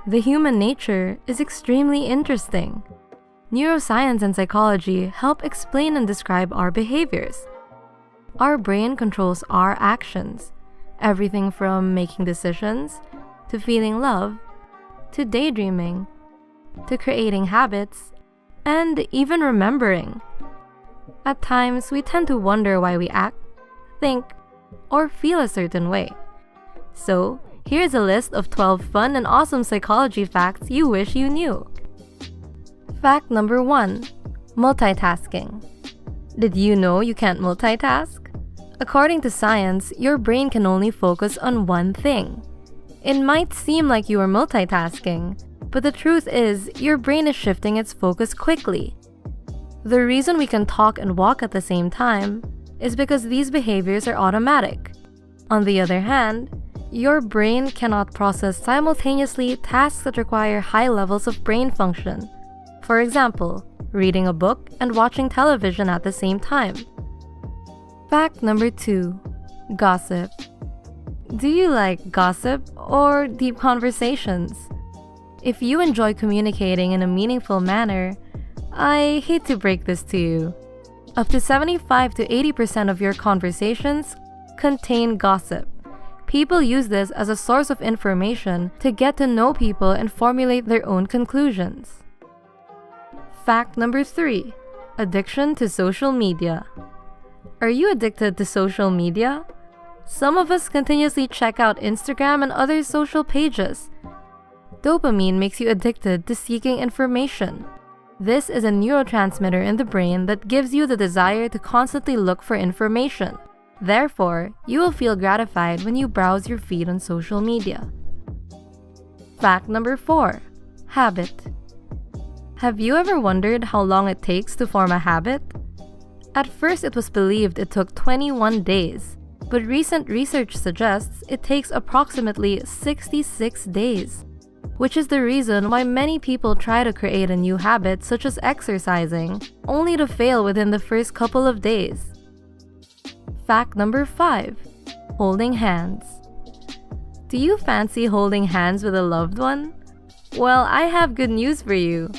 The human nature is extremely interesting. Neuroscience and psychology help explain and describe our behaviors. Our brain controls our actions, everything from making decisions, to feeling love, to daydreaming, to creating habits, and even remembering. At times, we tend to wonder why we act, think, or feel a certain way. So, here's a list of 12 fun and awesome psychology facts you wish you knew. Fact number 1. Multitasking. Did you know you can't multitask? According to science, your brain can only focus on one thing. It might seem like you are multitasking, but the truth is, your brain is shifting its focus quickly. The reason we can talk and walk at the same time is because these behaviors are automatic. On the other hand, your brain cannot process simultaneously tasks that require high levels of brain function. For example, reading a book and watching television at the same time. Fact number 2. Gossip. Do you like gossip or deep conversations? If you enjoy communicating in a meaningful manner, I hate to break this to you. Up to 75 to 80% of your conversations contain gossip. People use this as a source of information to get to know people and formulate their own conclusions. Fact number 3. Addiction to social media. Are you addicted to social media? Some of us continuously check out Instagram and other social pages. Dopamine makes you addicted to seeking information. This is a neurotransmitter in the brain that gives you the desire to constantly look for information. Therefore, you will feel gratified when you browse your feed on social media. Fact number 4. Habit. Have you ever wondered how long it takes to form a habit? At first, it was believed it took 21 days, but recent research suggests it takes approximately 66 days, which is the reason why many people try to create a new habit such as exercising, only to fail within the first couple of days. Fact number 5. Holding hands. Do you fancy holding hands with a loved one? Well, I have good news for you.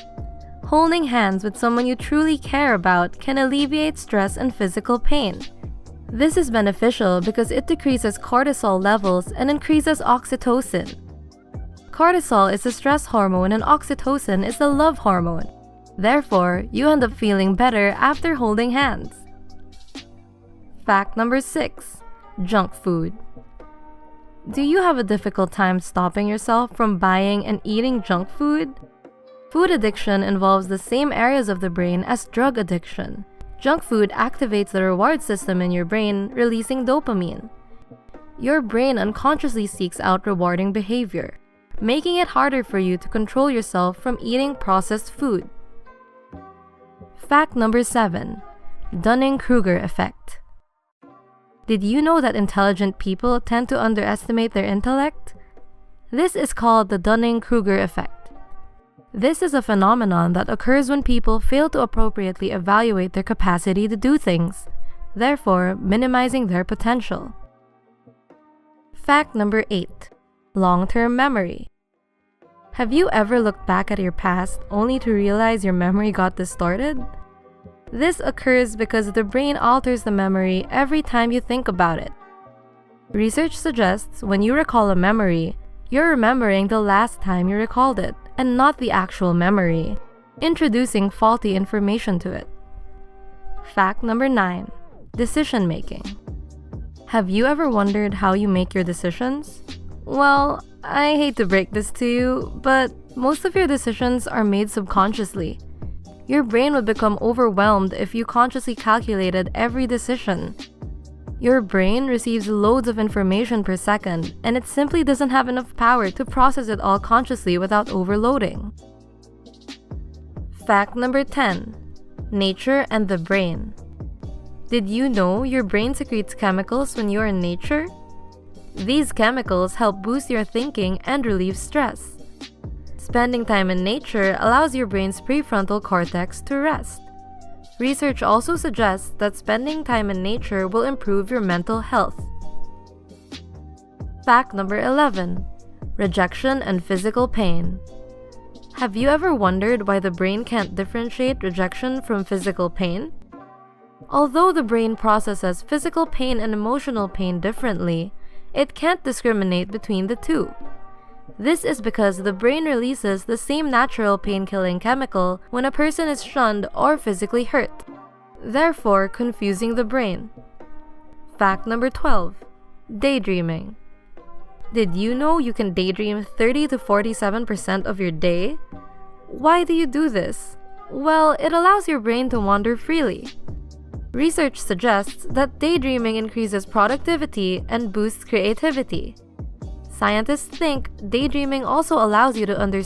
Holding hands with someone you truly care about can alleviate stress and physical pain. This is beneficial because it decreases cortisol levels and increases oxytocin. Cortisol is the stress hormone and oxytocin is the love hormone. Therefore, you end up feeling better after holding hands. Fact number 6. Junk food. Do you have a difficult time stopping yourself from buying and eating junk food? Food addiction involves the same areas of the brain as drug addiction. Junk food activates the reward system in your brain, releasing dopamine. Your brain unconsciously seeks out rewarding behavior, making it harder for you to control yourself from eating processed food. Fact number 7. Dunning-Kruger effect. Did you know that intelligent people tend to underestimate their intellect? This is called the Dunning-Kruger effect. This is a phenomenon that occurs when people fail to appropriately evaluate their capacity to do things, therefore minimizing their potential. Fact number 8. Long-term memory. Have you ever looked back at your past only to realize your memory got distorted? This occurs because the brain alters the memory every time you think about it. Research suggests when you recall a memory, you're remembering the last time you recalled it, and not the actual memory, introducing faulty information to it. Fact number 9. Decision making. Have you ever wondered how you make your decisions? Well, I hate to break this to you, but most of your decisions are made subconsciously. Your brain would become overwhelmed if you consciously calculated every decision. Your brain receives loads of information per second, and it simply doesn't have enough power to process it all consciously without overloading. Fact number 10. Nature and the brain. Did you know your brain secretes chemicals when you're in nature? These chemicals help boost your thinking and relieve stress. Spending time in nature allows your brain's prefrontal cortex to rest. Research also suggests that spending time in nature will improve your mental health. Fact number 11. rejection and physical pain. Have you ever wondered why the brain can't differentiate rejection from physical pain? Although the brain processes physical pain and emotional pain differently, it can't discriminate between the two. This is because the brain releases the same natural pain-killing chemical when a person is shunned or physically hurt, therefore confusing the brain. Fact number 12. Daydreaming. Did you know you can daydream 30 to 47% of your day? Why do you do this? Well, it allows your brain to wander freely. Research suggests that daydreaming increases productivity and boosts creativity. Scientists think daydreaming also allows you to understand